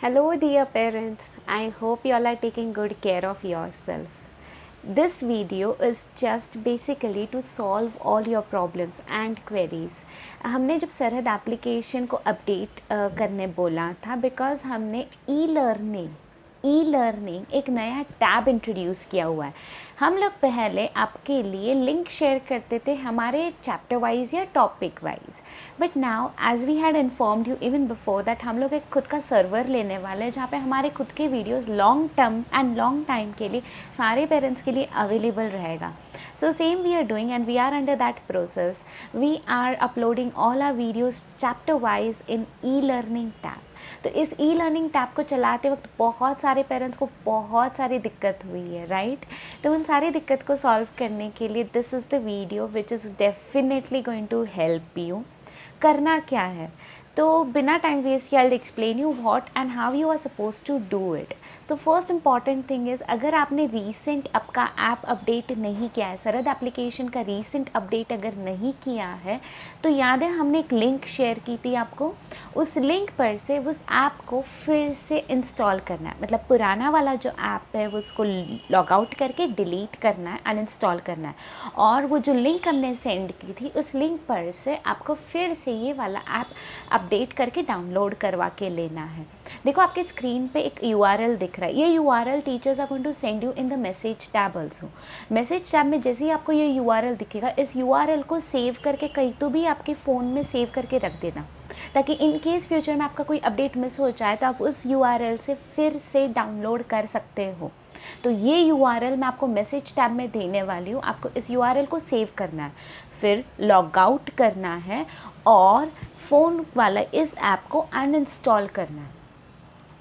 Hello, dear parents. I hope you all are taking good care of yourself. This video is just basically to solve all your problems and queries. हमने जब सरहद application को update करने बोला था because हमने e learning एक नया टैब इंट्रोड्यूस किया हुआ है। हम लोग पहले आपके लिए लिंक शेयर करते थे हमारे चैप्टर वाइज या topic wise, but now as we had informed you even before that हम लोग एक खुद का सर्वर लेने वाले हैं जहाँ पे हमारे खुद के videos long term and long time के लिए सारे पेरेंट्स के लिए अवेलेबल रहेगा. So same we are doing and we are under that process. We are uploading all our videos chapter wise in e-learning tab. तो इस ई लर्निंग टैब को चलाते वक्त बहुत सारे पेरेंट्स को बहुत सारी दिक्कत हुई है, राइट? तो उन सारी दिक्कत को सॉल्व करने के लिए this is the video which is definitely going to help you. करना क्या है, तो बिना टाइम वेस्ट किए I will explain you what and how you are suppose to do it. तो फर्स्ट इंपॉर्टेंट थिंग इज़, अगर आपने रीसेंट आपका ऐप अपडेट नहीं किया है, सरहद एप्लीकेशन का रीसेंट अपडेट अगर नहीं किया है, तो याद है हमने एक लिंक शेयर की थी आपको. उस लिंक पर से उस ऐप को फिर से इंस्टॉल करना है. मतलब पुराना वाला जो ऐप है वो उसको लॉग आउट करके डिलीट करना है, अनइंस्टॉल करना है, और वो जो लिंक हमने सेंड की थी उस लिंक पर से आपको फिर से ये वाला ऐप अपडेट करके डाउनलोड करवा के लेना है. देखो आपके स्क्रीन पे एक URL दिख रहा है. ये URL teachers are going to send you in the message tab also. Message tab में जैसे ही आपको ये URL दिखेगा, इस URL को सेव करके कहीं तो भी आपके फ़ोन में सेव करके रख देना, ताकि इन केस फ्यूचर में आपका कोई अपडेट मिस हो जाए तो आप उस URL से फिर से डाउनलोड कर सकते हो. तो ये URL मैं आपको मैसेज टैब में देने वाली हूँ. आपको इस URL को सेव करना है, फिर लॉग आउट करना है और फ़ोन वाला इस ऐप को अनइंस्टॉल करना है.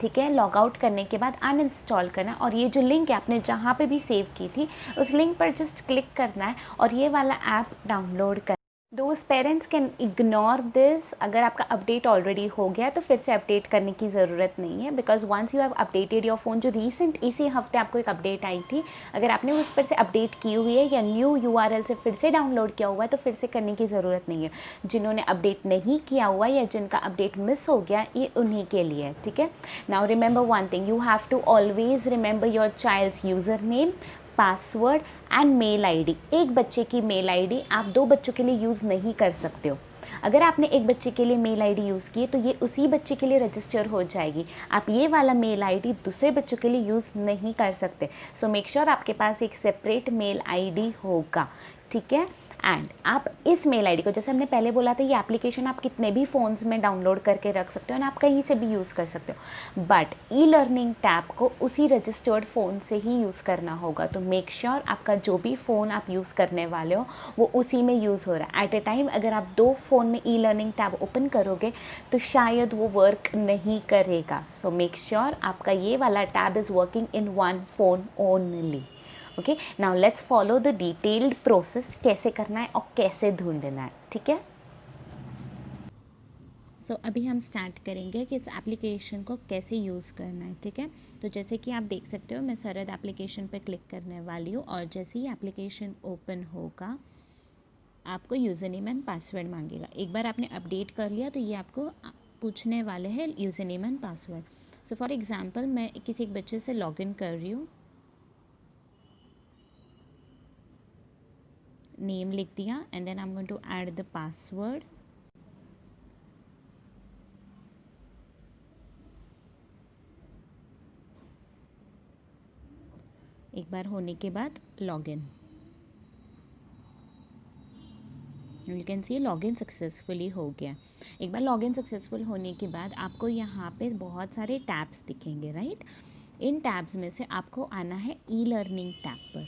ठीक है, लॉग आउट करने के बाद अनइंस्टॉल करना है और ये जो लिंक है आपने जहाँ पे भी सेव की थी उस लिंक पर जस्ट क्लिक करना है और ये वाला ऐप डाउनलोड करना है. दोस्त पेरेंट्स कैन इग्नोर दिस. अगर आपका अपडेट ऑलरेडी हो गया तो फिर से अपडेट करने की ज़रूरत नहीं है, because once you have updated your phone, जो रीसेंट इसी हफ्ते आपको एक अपडेट आई थी, अगर आपने उस पर से अपडेट की हुई है या न्यू URL से फिर से डाउनलोड किया हुआ है तो फिर से करने की ज़रूरत नहीं है. जिन्होंने अपडेट नहीं किया हुआ या जिनका अपडेट मिस हो गया, ये उन्हीं के लिए है. ठीक है, now remember one thing, you have to always remember your child's user name, password and mail ID. एक बच्चे की मेल आईडी आप दो बच्चों के लिए यूज़ नहीं कर सकते हो. अगर आपने एक बच्चे के लिए मेल आईडी यूज़ की तो ये उसी बच्चे के लिए रजिस्टर हो जाएगी. आप ये वाला मेल आईडी दूसरे बच्चों के लिए यूज़ नहीं कर सकते. सो मेक श्योर आपके पास एक सेपरेट मेल आईडी होगा. ठीक है, एंड आप इस मेल आईडी को, जैसे हमने पहले बोला था, ये एप्लीकेशन आप कितने भी फ़ोन्स में डाउनलोड करके रख सकते हो और आप कहीं से भी यूज़ कर सकते हो, बट ई लर्निंग टैब को उसी रजिस्टर्ड फ़ोन से ही यूज़ करना होगा. तो मेक श्योर आपका जो भी फ़ोन आप यूज़ करने वाले हो वो उसी में यूज़ हो रहा है. एट ए टाइम अगर आप दो फ़ोन में ई लर्निंग टैब ओपन करोगे तो शायद वो वर्क नहीं करेगा. सो मेक श्योर आपका ये वाला tab is working in one phone only. Okay, now let's follow the detailed process, कैसे करना है और कैसे ढूंढना है. ठीक है, सो अभी हम स्टार्ट करेंगे कि इस एप्लीकेशन को कैसे यूज़ करना है. ठीक है, तो जैसे कि आप देख सकते हो मैं सरहद एप्लीकेशन पर क्लिक करने वाली हूँ और जैसे ही एप्लीकेशन ओपन होगा आपको यूज़र नेम एंड पासवर्ड मांगेगा. एक बार आपने अपडेट कर लिया तो ये आपको पूछने वाले हैं user name and password. So for example मैं किसी एक बच्चे से लॉगिन कर रही हूँ, नेम लिख दिया and then I am going to add the password. एक बार होने के बाद login, you can see login successfully हो गया. एक बार लॉगिन सक्सेसफुल होने के बाद आपको यहाँ पे बहुत सारे टैब्स दिखेंगे, राइट? इन टैब्स में से आपको आना है ई लर्निंग टैब पर.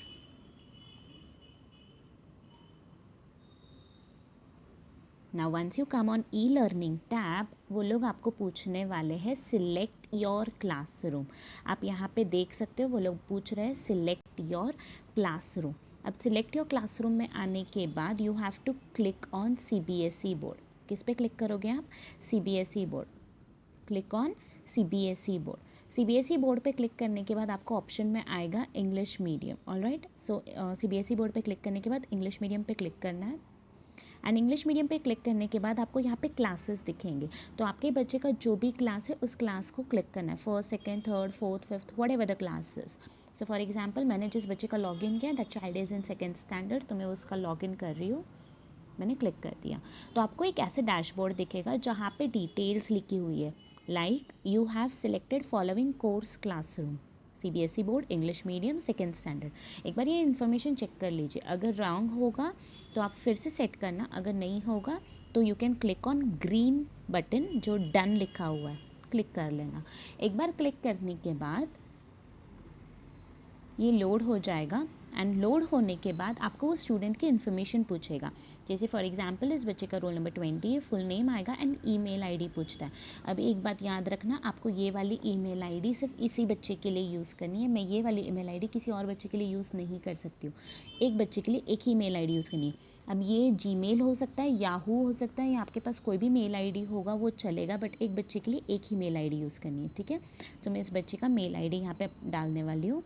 Now once you come on e learning tab, वो लोग आपको पूछने वाले हैं सिलेक्ट योर क्लासरूम. आप यहाँ पे देख सकते हो वो लोग पूछ रहे हैं सिलेक्ट योर क्लासरूम. अब सिलेक्ट योर क्लासरूम में आने के बाद you have to click on CBSE board. किस पे क्लिक करोगे आप? CBSE board. Click on CBSE board. CBSE board पे क्लिक करने के बाद आपको ऑप्शन में आएगा English medium. Alright, so CBSE board पे क्लिक करने के बाद इंग्लिश मीडियम पे क्लिक करना है एंड इंग्लिश मीडियम पे क्लिक करने के बाद आपको यहाँ पे क्लासेस दिखेंगे, तो आपके बच्चे का जो भी क्लास है उस क्लास को क्लिक करना है, first second third fourth fifth what ever the classes. So for example मैंने जिस बच्चे का लॉगिन किया that child is in second standard, तो मैं उसका लॉगिन कर रही हूँ, मैंने क्लिक कर दिया। तो आपको एक ऐसे डैशबोर्ड दिखेगा जहाँ पे डिटेल्स लिखी हुई है, like you have selected following course classroom, CBSE board English medium second standard. एक बार ये इन्फॉर्मेशन चेक कर लीजिए, अगर रॉन्ग होगा तो आप फिर से सेट करना, अगर नहीं होगा तो you can click on green button जो डन लिखा हुआ है, क्लिक कर लेना। एक बार क्लिक करने के बाद ये लोड हो जाएगा एंड लोड होने के बाद आपको वो स्टूडेंट की इन्फॉर्मेशन पूछेगा, जैसे फॉर एग्जांपल इस बच्चे का रोल नंबर 20 है, फुल नेम आएगा एंड ईमेल आईडी पूछता है। अब एक बात याद रखना, आपको ये वाली ईमेल आईडी सिर्फ इसी बच्चे के लिए यूज़ करनी है, मैं ये वाली ईमेल आईडी किसी और बच्चे के लिए यूज़ नहीं कर सकती हूँ, एक बच्चे के लिए एक ही ईमेल आईडी यूज़ करनी है। अब ये जीमेल हो सकता है, याहू हो सकता है, या आपके पास कोई भी मेल आईडी होगा वो चलेगा, बट एक बच्चे के लिए एक ही मेल आईडी यूज़ करनी है, ठीक है। तो मैं इस बच्चे का मेल आईडी यहाँ पे डालने वाली हूँ।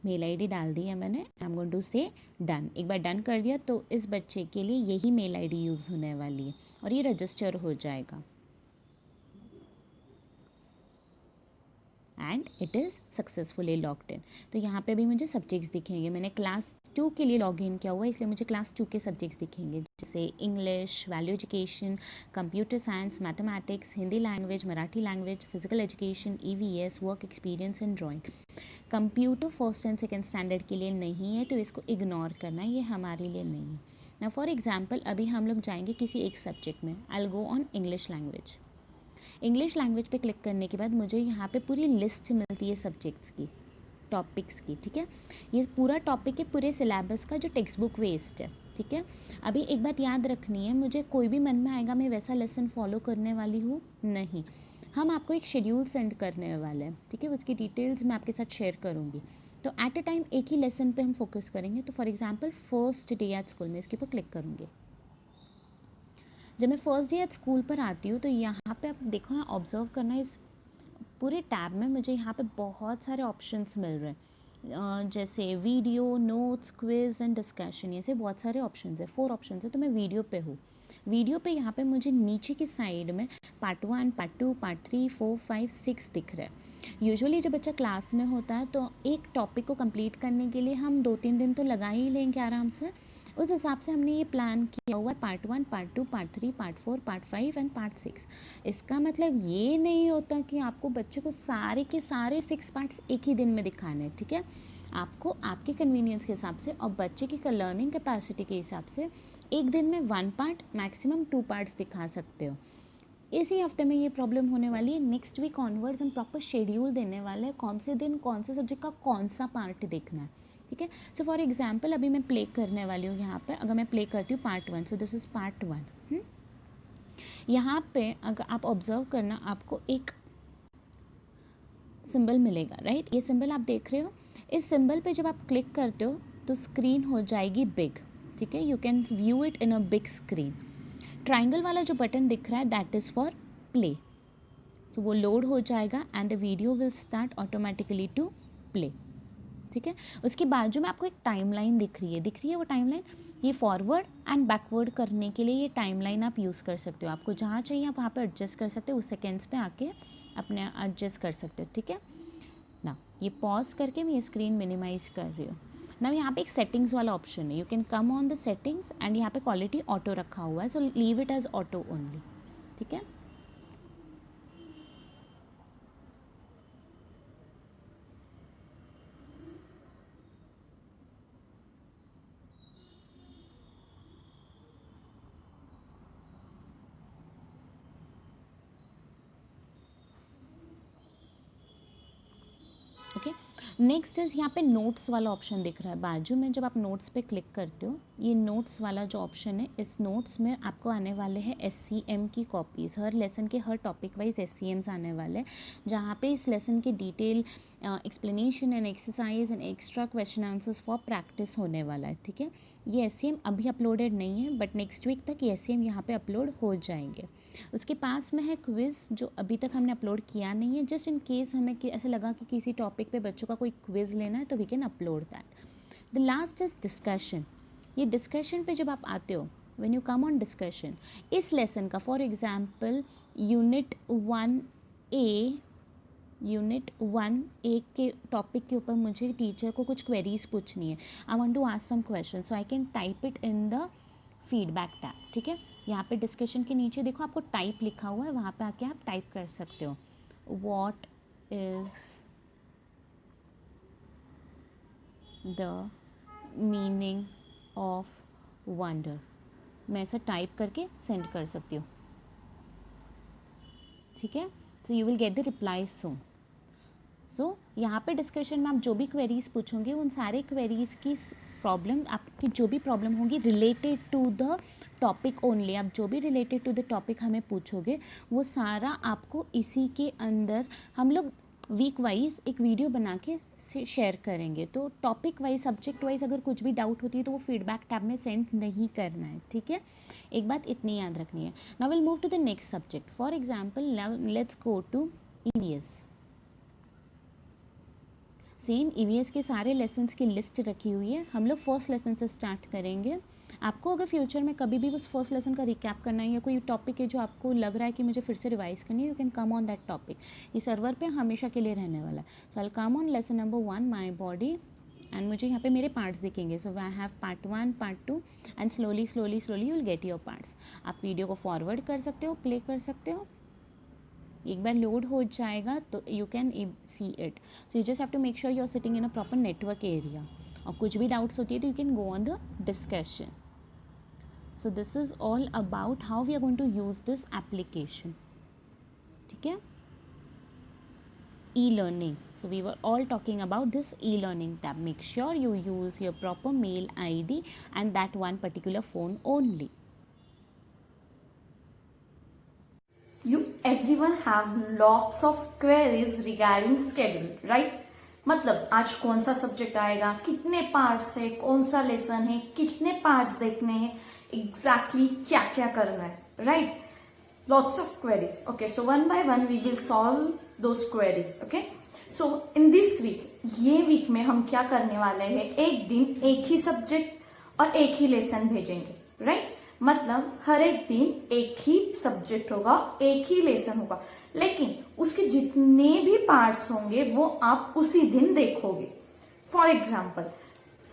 मेल आईडी डाल दी है मैंने, आई एम गोइंग टू से डन। एक बार डन कर दिया तो इस बच्चे के लिए यही मेल आईडी यूज़ होने वाली है और ये रजिस्टर हो जाएगा and it is successfully logged in. तो यहाँ पे भी मुझे सब्जेक्ट्स दिखेंगे, मैंने क्लास 2 के लिए लॉग इन किया हुआ है, इसलिए मुझे क्लास 2 के सब्जेक्ट्स दिखेंगे, जैसे English, value education, computer science, mathematics, Hindi language, Marathi language, physical education, EVS, work experience and drawing. Computer first and second standard के लिए नहीं है, तो इसको इग्नोर करना, ये हमारे लिए नहीं है ना। फॉर एग्जाम्पल अभी हम लोग जाएंगे किसी एक सब्जेक्ट में, I will go on English language. English language पे क्लिक करने के बाद मुझे यहाँ पे पूरी लिस्ट मिलती है सब्जेक्ट्स की, टॉपिक्स की, ठीक है। ये पूरा टॉपिक है पूरे सिलेबस का जो टेक्स्ट बुक वेस्ट है, ठीक है। अभी एक बात याद रखनी है, मुझे कोई भी मन में आएगा मैं वैसा लेसन फॉलो करने वाली हूँ नहीं, हम आपको एक शेड्यूल सेंड करने वाले हैं, ठीक है, उसकी डिटेल्स मैं आपके साथ शेयर करूँगी। तो एट अ टाइम एक ही लेसन पे हम फोकस करेंगे। तो for example first day at school में इसके ऊपर क्लिक करूँगी। जब मैं फर्स्ट डे एट स्कूल पर आती हूँ तो यहाँ पे आप देखो ना, ऑब्जर्व करना, इस पूरे टैब में मुझे यहाँ पे बहुत सारे ऑप्शंस मिल रहे हैं, जैसे video, notes, quiz and discussion, ऐसे बहुत सारे ऑप्शंस है, 4 ऑप्शंस है। तो मैं वीडियो पे हूँ, वीडियो पे यहाँ पे मुझे नीचे की साइड में पार्ट 1, पार्ट 2, पार्ट 3, 4, 5, 6 दिख रहा है। यूजुअली जब बच्चा क्लास में होता है तो एक टॉपिक को कंप्लीट करने के लिए हम 2-3 दिन तो लगा ही लेंगे आराम से, उस हिसाब से हमने ये प्लान किया हुआ है, part 1, part 2, part 3, part 4, part 5 and part 6। इसका मतलब ये नहीं होता कि आपको बच्चे को सारे के सारे 6 पार्ट्स एक ही दिन में दिखाने हैं, ठीक है। आपको आपके कन्वीनियंस के हिसाब से और बच्चे की लर्निंग कैपेसिटी के हिसाब से एक दिन में 1 पार्ट मैक्सिमम 2 पार्ट्स दिखा सकते हो। इसी हफ्ते में ये प्रॉब्लम होने वाली है, नेक्स्ट वीक ऑनवर्ड्स हम प्रॉपर शेड्यूल देने वाले हैं, कौन से दिन कौन से सब्जेक्ट का कौन सा पार्ट देखना है, ठीक है। सो फॉर एग्जाम्पल अभी मैं प्ले करने वाली हूँ यहाँ पर, अगर मैं प्ले करती हूँ part 1, so this is part 1। यहाँ पे अगर आप ऑब्जर्व करना, आपको एक सिंबल मिलेगा, राइट, ये सिंबल आप देख रहे हो, इस सिंबल पे जब आप क्लिक करते हो तो स्क्रीन हो जाएगी बिग, ठीक है, you can view it in a big screen. Triangle वाला जो बटन दिख रहा है that is for play, so वो लोड हो जाएगा and the video will start automatically to play, ठीक है। उसके बाजू में आपको एक टाइमलाइन दिख रही है वो टाइमलाइन, ये फॉरवर्ड एंड बैकवर्ड करने के लिए ये टाइमलाइन आप यूज़ कर सकते हो, आपको जहाँ चाहिए आप वहाँ पे एडजस्ट कर सकते हो, उस सेकेंड्स पे आके अपने एडजस्ट कर सकते हो, ठीक है ना। ये पॉज करके मैं ये स्क्रीन मिनिमाइज कर रही हूँ ना। यहाँ पे एक सेटिंग्स वाला ऑप्शन है, you can come on the settings and यहाँ पे क्वालिटी ऑटो रखा हुआ है, so leave it as auto only, ठीक है। ओके, नेक्स्ट इज यहाँ पे नोट्स वाला ऑप्शन दिख रहा है बाजू में। जब आप नोट्स पे क्लिक करते हो, ये नोट्स वाला जो ऑप्शन है, इस नोट्स में आपको आने वाले हैं SCM की कॉपीज़। हर लेसन के हर टॉपिक वाइज SCMs आने वाले हैं, जहाँ पे इस लेसन की detail explanation and exercise and extra question answers for practice होने वाला है। ठीक है, ये SCM अभी अपलोडेड नहीं है, बट नेक्स्ट वीक तक ये SCM यहाँ पे अपलोड हो जाएंगे। उसके पास में है क्विज़, जो अभी तक हमने अपलोड किया नहीं है। जस्ट इन केस हमें ऐसे लगा कि किसी टॉपिक पे बच्चों का कोई क्विज़ लेना है, तो we can upload that. The last is discussion. ये डिस्कशन पे जब आप आते हो, when you come on discussion, इस लेसन का फॉर एग्जांपल यूनिट 1A के टॉपिक के ऊपर मुझे टीचर को कुछ क्वेरीज पूछनी है। I want to ask some question, so I can type it in the feedback tab. ठीक है, यहाँ पे डिस्कशन के नीचे देखो आपको टाइप लिखा हुआ है, वहाँ पे आके आप टाइप कर सकते हो what is the meaning of wonder. मैं ऐसा टाइप करके सेंड कर सकती हूँ। ठीक है, so you will get the reply soon. So यहाँ पे डिस्कशन में आप जो भी क्वेरीज पूछोगे, उन सारे क्वेरीज की प्रॉब्लम, आपकी जो भी प्रॉब्लम होगी related to the topic only, आप जो भी रिलेटेड टू द टॉपिक हमें पूछोगे, वो सारा आपको इसी के अंदर हम लोग वीक वाइज एक वीडियो बना के शेयर करेंगे। तो टॉपिक वाइज, सब्जेक्ट वाइज अगर कुछ भी डाउट होती है तो वो फीडबैक टैब में सेंड नहीं करना है। ठीक है, एक बात इतनी याद रखनी है। Now will move to the next subject. For example let's go to EVS। Same EVS के सारे लेसन्स की लिस्ट रखी हुई है। हम लोग फर्स्ट लेसन से स्टार्ट करेंगे। आपको अगर फ्यूचर में कभी भी उस फर्स्ट लेसन का रिकैप करना है, या कोई टॉपिक है जो आपको लग रहा है कि मुझे फिर से रिवाइज करनी है, you can come on that topic. ये सर्वर पे हमेशा के लिए रहने वाला है। So I will come on lesson number 1 my body, and मुझे यहाँ पे मेरे पार्ट्स दिखेंगे। So I have part 1, part 2, and slowly you will get your parts. आप वीडियो को फॉरवर्ड कर सकते हो, प्ले कर सकते हो। एक बार लोड हो जाएगा तो you can see it. So you just have to make sure you are sitting in a proper network area. और कुछ भी डाउट्स होती है तो you can go on the discussion. So this is all about how we are going to use this application. ठीक है, e-learning. So we were all talking about this e-learning tab. Make sure you use your proper mail ID and that one particular phone only. You everyone have lots of queries regarding schedule, right? मतलब आज कौन सा subject आएगा, कितने parts है, कौन सा lesson है, कितने पार्ट्स देखने हैं, एग्जैक्टली क्या क्या करना है, right? Lots of queries. Okay, so one by one we will solve those queries. Okay, so in this week, ये वीक में हम क्या करने वाले हैं, एक दिन एक ही सब्जेक्ट और एक ही लेसन भेजेंगे, राइट? मतलब हर एक दिन एक ही सब्जेक्ट होगा, एक ही लेसन होगा, लेकिन उसके जितने भी पार्ट्स होंगे वो आप उसी दिन देखोगे। फॉर एग्जाम्पल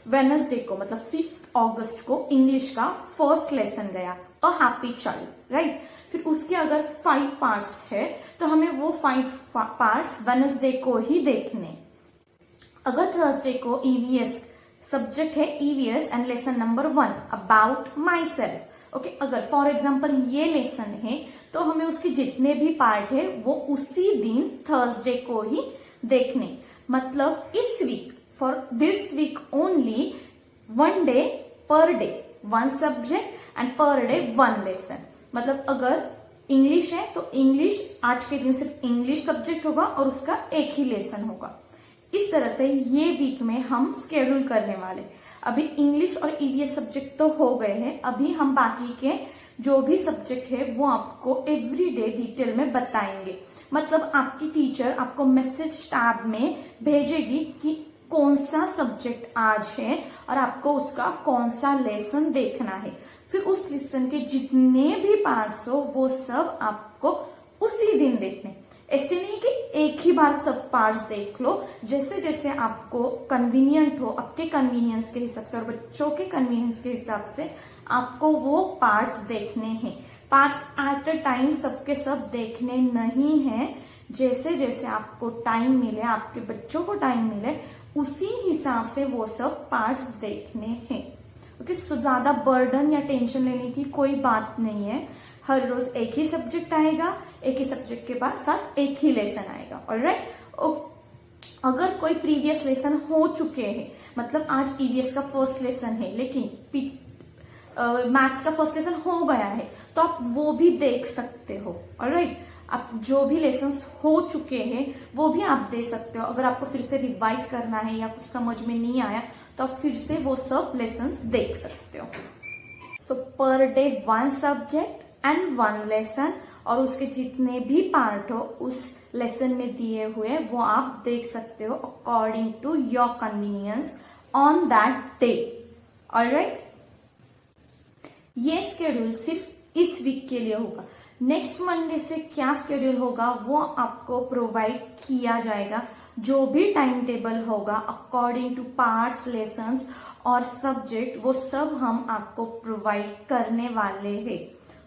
वेडनेसडे को, मतलब 5 अगस्त को इंग्लिश का फर्स्ट लेसन गया, अ हैप्पी चाइल्ड, राइट? फिर उसके अगर 5 पार्ट्स है तो हमें वो 5 पार्ट्स वेडनेसडे को ही देखने। अगर थर्सडे को EVS सब्जेक्ट है, EVS and lesson number 1 about my self. Okay, अगर फॉर एग्जाम्पल ये लेसन है तो हमें उसके जितने भी पार्ट है वो उसी दिन थर्सडे को ही देखने। मतलब इस week, for this week only, 1 day per day 1 subject and per day 1 lesson. मतलब अगर इंग्लिश है तो इंग्लिश, आज के दिन सिर्फ इंग्लिश सब्जेक्ट होगा और उसका एक ही लेसन होगा। इस तरह से ये वीक में हम स्केड्यूल करने वाले। अभी इंग्लिश और EVS सब्जेक्ट तो हो गए हैं, अभी हम बाकी के जो भी सब्जेक्ट है वो आपको एवरी डे डिटेल में बताएंगे। मतलब आपकी टीचर आपको मैसेज टैब में भेजेगी कि कौन सा सब्जेक्ट आज है और आपको उसका कौन सा लेसन देखना है। फिर उस लेसन के जितने भी पार्ट्स हो वो सब आपको उसी दिन देखने। ऐसे नहीं कि एक ही बार सब पार्ट्स देख लो, जैसे जैसे आपको कन्वीनियंट हो, आपके कन्वीनियंस के हिसाब से और बच्चों के कन्वीनियंस के हिसाब से आपको वो पार्ट्स देखने हैं। पार्ट्स एट अ टाइम सबके सब देखने नहीं है, जैसे जैसे आपको टाइम मिले, आपके बच्चों को टाइम मिले, उसी हिसाब से वो सब पार्ट्स देखने हैं। ओके, सो ज्यादा बर्डन या टेंशन लेने की कोई बात नहीं है। हर रोज एक ही सब्जेक्ट आएगा, एक ही सब्जेक्ट के बाद साथ एक ही लेसन आएगा। ऑलराइट, अगर कोई प्रीवियस लेसन हो चुके हैं, मतलब आज ईवीएस का फर्स्ट लेसन है लेकिन मैथ्स का फर्स्ट लेसन हो गया है, तो आप वो भी देख सकते हो। ऑलराइट, आप जो भी लेसन्स हो चुके हैं वो भी आप दे सकते हो। अगर आपको फिर से रिवाइज करना है या कुछ समझ में नहीं आया तो आप फिर से वो सब लेसन्स देख सकते हो। सो पर डे 1 सब्जेक्ट एंड 1 लेसन, और उसके जितने भी पार्ट हो उस लेसन में दिए हुए वो आप देख सकते हो according to your convenience on that day. Alright, ये स्केड्यूल सिर्फ इस वीक के लिए होगा। नेक्स्ट मंडे से क्या स्केड्यूल होगा वो आपको प्रोवाइड किया जाएगा। जो भी टाइम टेबल होगा अकॉर्डिंग टू पार्ट्स, लेसन्स और सब्जेक्ट, वो सब हम आपको प्रोवाइड करने वाले हैं।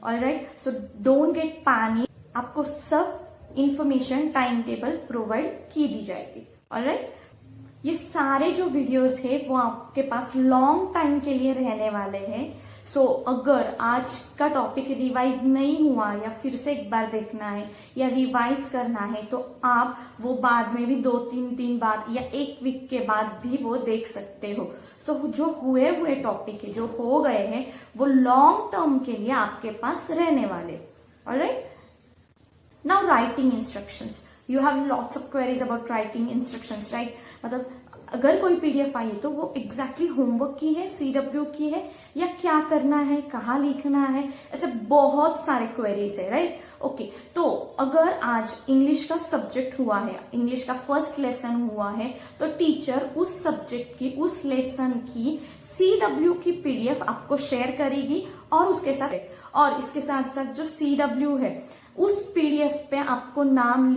Alright, so don't get panic, आपको सब इंफॉर्मेशन टाइम टेबल प्रोवाइड की दी जाएगी। ऑलराइट, ये सारे जो वीडियोस है वो आपके पास लॉन्ग टाइम के लिए रहने वाले हैं। सो अगर आज का टॉपिक रिवाइज नहीं हुआ या फिर से एक बार देखना है या रिवाइज करना है तो आप वो बाद में भी 2-3 दिन बाद या 1 वीक के बाद भी वो देख सकते हो। सो जो हुए टॉपिक है, जो हो गए हैं, वो लॉन्ग टर्म के लिए आपके पास रहने वाले। Alright, now writing instructions, you have lots of queries about writing instructions, right. मतलब अगर कोई पीडीएफ आई है तो वो एग्जैक्टली होमवर्क की है, सीडब्ल्यू की है, या क्या करना है, कहाँ लिखना है, ऐसे बहुत सारे क्वेरीज है, राइट। ओके, तो अगर आज इंग्लिश का सब्जेक्ट हुआ है, इंग्लिश का फर्स्ट लेसन हुआ है, तो टीचर उस सब्जेक्ट की, उस लेसन की सीडब्ल्यू की पीडीएफ आपको शेयर करेगी और उसके साथ जो सीडब्ल्यू है उस पीडीएफ पे आपको नाम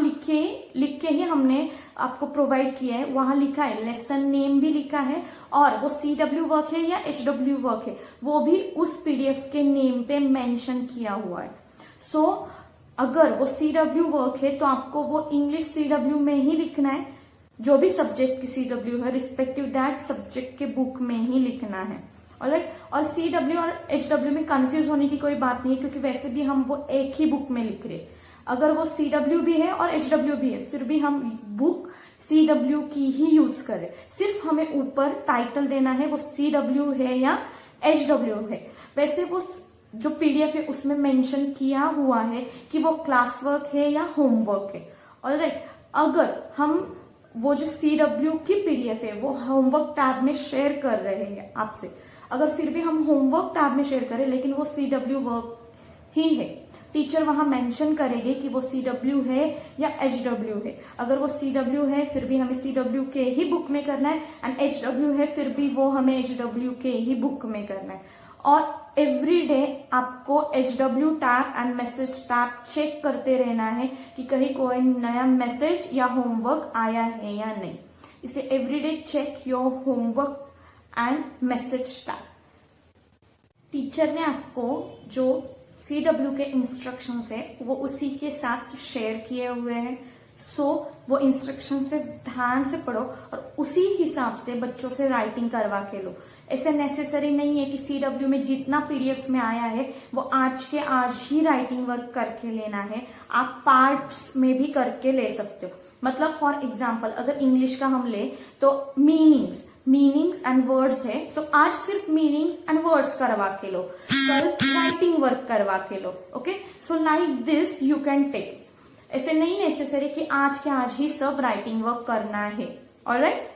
लिख के ही हमने आपको प्रोवाइड किया है। वहां लिखा है, लेसन नेम भी लिखा है, और वो सीडब्ल्यू वर्क है या एचडब्ल्यू वर्क है वो भी उस पीडीएफ के नेम पे मेंशन किया हुआ है। सो अगर वो सीडब्ल्यू वर्क है तो आपको वो इंग्लिश सीडब्ल्यू में ही लिखना है। जो भी सब्जेक्ट की सीडब्ल्यू है रिस्पेक्टिव दैट सब्जेक्ट के बुक में ही लिखना है। ऑलराइट, और सीडब्ल्यू और एचडब्ल्यू में कंफ्यूज होने की कोई बात नहीं है, क्योंकि वैसे भी हम वो एक ही बुक में लिख रहे। अगर वो सीडब्ल्यू भी है और एचडब्ल्यू भी है फिर भी हम बुक सीडब्ल्यू की ही यूज करें। सिर्फ हमें ऊपर टाइटल देना है वो सीडब्ल्यू है या एचडब्ल्यू है। वैसे वो जो पीडीएफ है उसमें मेंशन किया हुआ है कि वो क्लास वर्क है या होमवर्क है। ऑलराइट, अगर हम वो जो सीडब्ल्यू की पीडीएफ है वो होमवर्क टैब में शेयर कर रहे हैं आपसे, अगर फिर भी हम होमवर्क टैब में शेयर करें लेकिन वो सीडब्ल्यू वर्क ही है, टीचर वहां मेंशन करेगी कि वो सीडब्ल्यू है या एचडब्ल्यू है। अगर वो सीडब्ल्यू है फिर भी हमें सीडब्ल्यू के ही बुक में करना है, एंड एचडब्ल्यू है फिर भी वो हमें एचडब्ल्यू के ही बुक में करना है। और एवरी डे आपको HW tab and message tab check करते रहना है कि कहीं कोई नया मैसेज या होमवर्क आया है या नहीं। इसलिए every day check your homework and message tab. Teacher ने आपको जो सीडब्ल्यू के इंस्ट्रक्शंस है वो उसी के साथ शेयर किए हुए हैं। सो वो इंस्ट्रक्शन से ध्यान से पढ़ो और उसी हिसाब से बच्चों से राइटिंग करवा के लो। ऐसे नेसेसरी नहीं है कि सीडब्ल्यू में जितना पीडीएफ में आया है वो आज के आज ही राइटिंग वर्क करके लेना है, आप पार्ट्स में भी करके ले सकते हो। मतलब फॉर एग्जाम्पल अगर इंग्लिश का हम ले तो मीनिंग्स एंड वर्ड्स है, तो आज सिर्फ मीनिंग्स एंड वर्ड्स करवा के लो, कल राइटिंग वर्क करवा के लो। Okay, so like this you can take. ऐसे नहीं नेसेसरी कि आज के आज ही सब राइटिंग वर्क करना है। ऑलराइट,